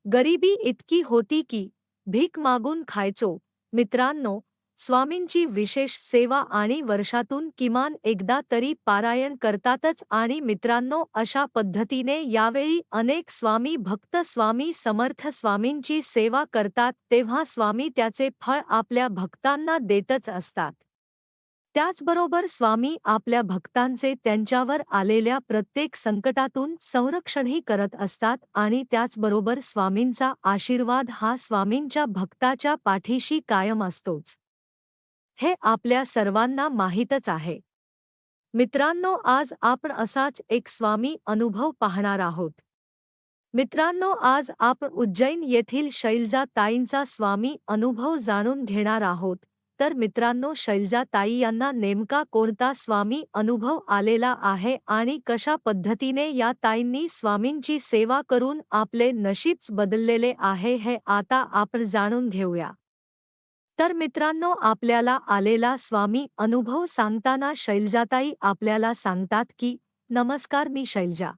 गरिबी इतकी होती की भीक मागून खायचो. मित्रांनो, स्वामींची विशेष सेवा आणि वर्षातून किमान एकदा तरी पारायण करतातच. आणि मित्रांनो, अशा पद्धतीने यावेळी अनेक स्वामी भक्त स्वामी समर्थ स्वामींची सेवा करतात, तेव्हा स्वामी त्याचे फळ आपल्या भक्तांना देतच असतात. त्याचबरोबर स्वामी आपल्या भक्तांचे त्यांच्यावर आलेल्या प्रत्येक संकटातून संरक्षणही करत असतात आणि त्याचबरोबर स्वामींचा आशीर्वाद हा स्वामींच्या भक्ताच्या पाठीशी कायम असतोच. हे आपल्या सर्वांना माहीतच आहे. मित्रांनो, आज आपण असाच एक स्वामी अनुभव पाहणार आहोत. मित्रांनो, आज आपण उज्जैन येथील शैलजा ताईंचा स्वामी अनुभव जाणून घेणार आहोत. तर मित्रांनो, शैलजा ताई यांना नेमका कोणता स्वामी अनुभव आलेला आहे आणि कशा पद्धतीने या ताईंनी स्वामींची सेवा करून आपले नशीब बदललेले आहे, हे आता आपण जाणून घेऊया. तर मित्रांनो, आपल्याला आलेला स्वामी अनुभव सांगताना शैलजाताई आपल्याला सांगतात की, नमस्कार, मी शैलजा.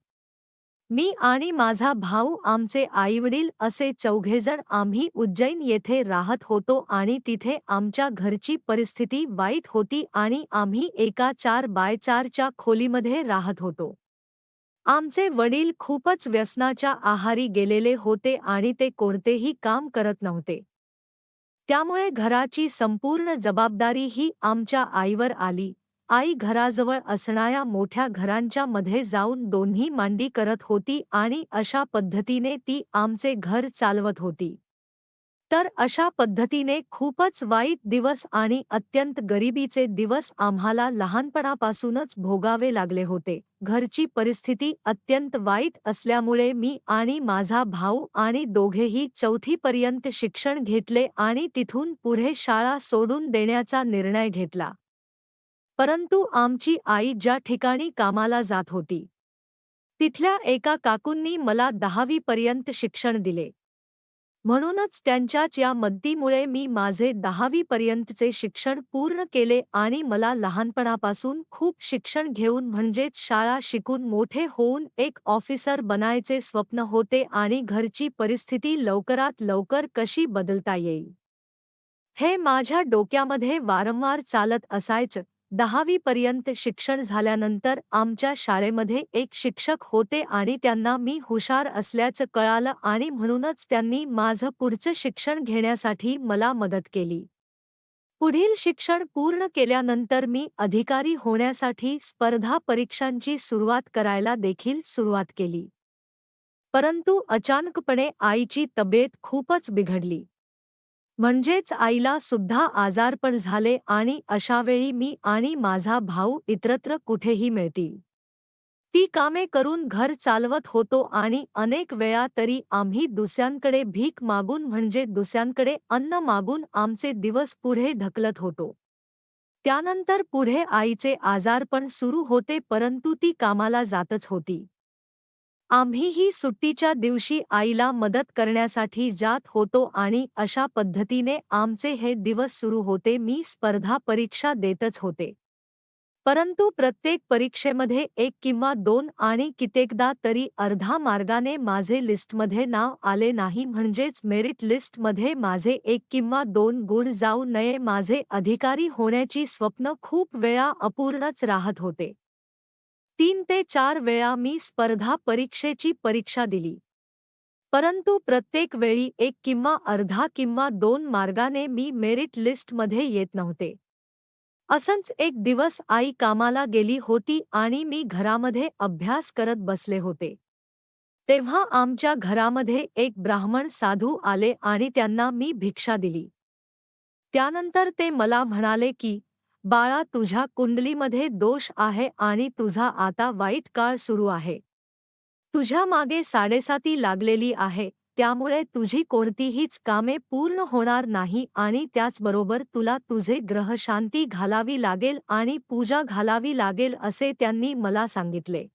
मी आणि माझा भाऊ, आमचे आईवडील असे चौघेजण आम्ही उज्जैन येथे राहत होतो आणि तिथे आमच्या घरची परिस्थिती वाईट होती आणि आम्ही एका 4x4 च्या खोलीमध्ये राहत होतो. आमचे वडील खूपच व्यसनाच्या आहारी गेलेले होते आणि ते कोणतेही काम करत नव्हते. त्यामुळे घराची संपूर्ण जबाबदारी ही आमच्या आईवर आली. आई घराजवळ असणाऱ्या मोठ्या घरांच्या मध्ये जाऊन दोन्ही मांडी करत होती आणि अशा पद्धतीने ती आमचे घर चालवत होती. तर अशा पद्धतीने खूपच वाईट दिवस आणि अत्यंत गरिबीचे दिवस आम्हाला लहानपणापासूनच भोगावे लागले होते. घरची परिस्थिती अत्यंत वाईट असल्यामुळे मी आणि माझा भाऊ आणि दोघेही 4थी पर्यंत शिक्षण घेतले आणि तिथून पुढे शाळा सोडून देण्याचा निर्णय घेतला. परंतु आमची आई ज्या ठिकाणी कामाला जात होती, तिथल्या एका काकूंनी मला 10वी पर्यंत शिक्षण दिले. म्हणूनच त्यांच्याच या मदतीमुळे मी माझे 10वी पर्यंतचे शिक्षण पूर्ण केले आणि मला लहानपणापासून खूप शिक्षण घेऊन म्हणजेच शाळा शिकून मोठे होऊन एक ऑफिसर बनायचे स्वप्न होते आणि घरची परिस्थिती लवकरात लवकर कशी बदलता येईल, हे माझ्या डोक्यामध्ये वारंवार चालत असायचं. 10वी पर्यंत शिक्षण झाल्यानंतर आमच्या शाळेमध्ये एक शिक्षक होते आणि त्यांना मी हुशार असल्याचं कळालं आणि म्हणूनच त्यांनी माझं पुढचं शिक्षण घेण्यासाठी मला मदत केली. पुढील शिक्षण पूर्ण केल्यानंतर मी अधिकारी होण्यासाठी स्पर्धा परीक्षांची सुरुवात करायला देखील सुरुवात केली. परंतु अचानकपणे आईची तब्येत खूपच बिघडली. म्हणजेच आईला सुद्धा आजारपण झाले आणि अशावेळी मी आणि माझा भाऊ इतरत्र कुठेही मिळतील ती कामे करून घर चालवत होतो आणि अनेक वेळा तरी आम्ही दुसऱ्यांकडे भीक मागून म्हणजे दुसऱ्यांकडे अन्न मागून आमचे दिवस पुढे ढकलत होतो. त्यानंतर पुढे आईचे आजारपण सुरू होते, परंतु ती कामाला जातच होती. आम्हीही सुट्टीच्या दिवशी आईला मदत करण्यासाठी जात होतो आणि अशा पद्धतीने आमचे हे दिवस सुरू होते. मी स्पर्धा परीक्षा देतच होते. परंतु प्रत्येक परीक्षेमध्ये 1 किंवा 2 आणि कित्येकदा तरी अर्धा मार्गाने माझे लिस्टमध्ये नाव आले नाही, म्हणजेच मेरिट लिस्टमध्ये माझे 1 किंवा 2 गुण जाऊ नये. माझे अधिकारी होण्याची स्वप्न खूप वेळा अपूर्णच राहत होते. 3 ते 4 वेळा मी स्पर्धा परीक्षेची परीक्षा दिली, परंतु प्रत्येक वेळी 1 किंवा अर्धा किंवा 2 मार्गाने मी मेरिट लिस्टमध्ये येत नव्हते. असंच एक दिवस आई कामाला गेली होती आणि मी घरामध्ये अभ्यास करत बसले होते. तेव्हा आमच्या घरामध्ये एक ब्राह्मण साधू आले आणि त्यांना मी भिक्षा दिली. त्यानंतर ते मला म्हणाले की, बाळा, तुझ्या कुंडलीमध्ये दोष आहे आणि तुझा आता वाईट काळ सुरू आहे. तुझ्या मागे 7.5 लागलेली आहे, त्यामुळे तुझी कोणतीहीच कामे पूर्ण होणार नाही आणि त्याचबरोबर तुला तुझे ग्रह शांती घालावी लागेल आणि पूजा घालावी लागेल, असे त्यांनी मला सांगितले.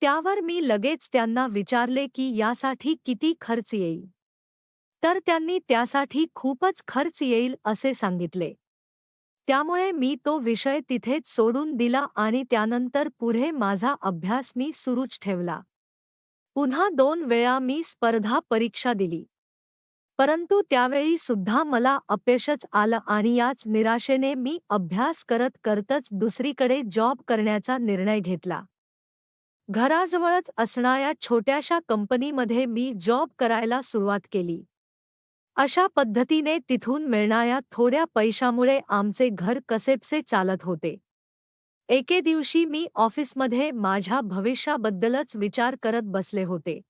त्यावर मी लगेच त्यांना विचारले की यासाठी किती खर्च येईल. तर त्यांनी त्यासाठी खूपच खर्च येईल असे सांगितले. त्यामुळे मी तो विषय तिथेच सोडून दिला आणि त्यानंतर पुढे माझा अभ्यास मी सुरूच ठेवला. पुन्हा 2 वेळा मी स्पर्धा परीक्षा दिली. परंतु त्यावेळी सुद्धा मला अपयशच आलं आणि याच निराशेने मी अभ्यास करत करतच दुसरीकडे जॉब करण्याचा निर्णय घेतला. घराजवळच असणाऱ्या छोट्याशा कंपनीमध्ये मी जॉब करायला सुरुवात केली. अशा पद्धतीने तिथून मिळणाऱ्या थोड्या पैशामुळे आमचे घर कसेबसे चालत होते. एके दिवशी मी ऑफिसमध्ये माझ्या भविष्याबद्दलच विचार करत बसले होते.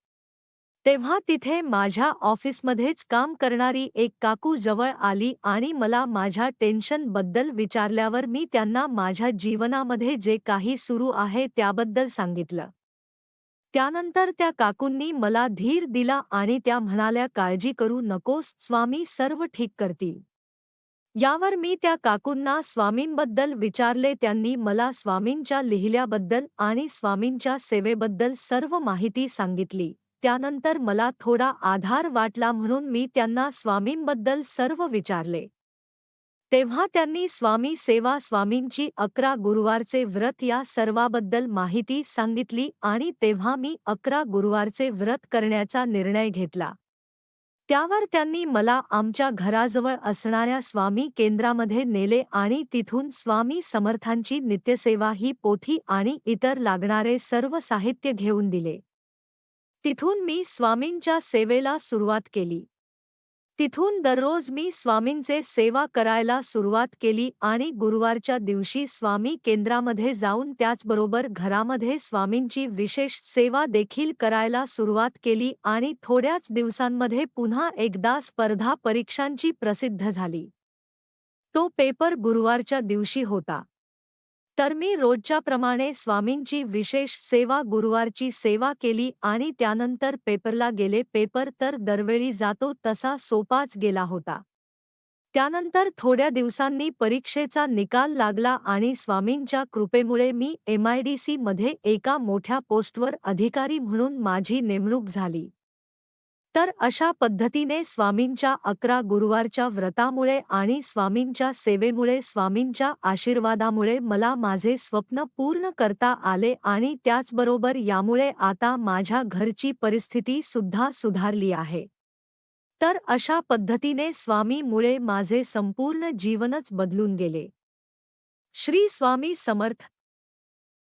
तेव्हा तिथे माझ्या ऑफिसमध्येच काम करणारी एक काकू जवळ आली आणि मला माझ्या टेन्शनबद्दल विचारल्यावर मी त्यांना माझ्या जीवनामध्ये जे काही सुरू आहे त्याबद्दल सांगितलं. त्यानंतर त्या काकूंनी मला धीर दिला आणि त्या म्हणाल्या, काळजी करू नकोस, स्वामी सर्व ठीक करतील. यावर मी त्या काकूंना स्वामींबद्दल विचारले. त्यांनी मला स्वामींच्या लिहिल्याबद्दल आणि स्वामींच्या सेवेबद्दल सर्व माहिती सांगितली. त्यानंतर मला थोडा आधार वाटला म्हणून मी त्यांना स्वामींबद्दल सर्व विचारले. तेव्हा त्यांनी स्वामी सेवा, स्वामींची 11 गुरुवारचे व्रत या सर्वाबद्दल माहिती सांगितली आणि तेव्हा मी 11 गुरुवारचे व्रत करण्याचा निर्णय घेतला. त्यावर त्यांनी मला आमच्या घराजवळ असणाऱ्या स्वामी केंद्रामध्ये नेले आणि तिथून स्वामी समर्थांची नित्यसेवा ही पोथी आणि इतर लागणारे सर्व साहित्य घेऊन दिले. तिथून मी स्वामींच्या सेवेला सुरुवात केली. तिथून दररोज मी स्वामींचे सेवा करायला सुरुवात केली आणि गुरुवारच्या दिवशी स्वामी केंद्रामध्ये जाऊन त्याचबरोबर घरामध्ये स्वामींची विशेष सेवा देखील करायला सुरुवात केली आणि थोड्याच दिवसांमध्ये पुन्हा एकदा स्पर्धा परीक्षांची प्रसिद्ध झाली. तो पेपर गुरुवारच्या दिवशी होता. तर मी रोजच्याप्रमाणे स्वामींची विशेष सेवा, गुरुवारची सेवा केली आणि त्यानंतर पेपरला गेले. पेपर तर दरवेळी जातो तसा सोपाच गेला होता. त्यानंतर थोड्या दिवसांनी परीक्षेचा निकाल लागला आणि स्वामींच्या कृपेमुळे मी MIDC मध्ये एका मोठ्या पोस्टवर अधिकारी म्हणून माझी नेमणूक झाली. तर अशा पद्धतीने स्वामींच्या 11 गुरुवारच्या व्रतामुळे आणि स्वामींच्या सेवेमुळे, स्वामींच्या आशीर्वादामुळे मला माझे स्वप्न पूर्ण करता आले आणि त्याचबरोबर यामुळे आता माझ्या घरची परिस्थिती सुद्धा सुधारली आहे. तर अशा पद्धतीने स्वामीमुळे माझे संपूर्ण जीवनच बदलून गेले. श्री स्वामी समर्थ.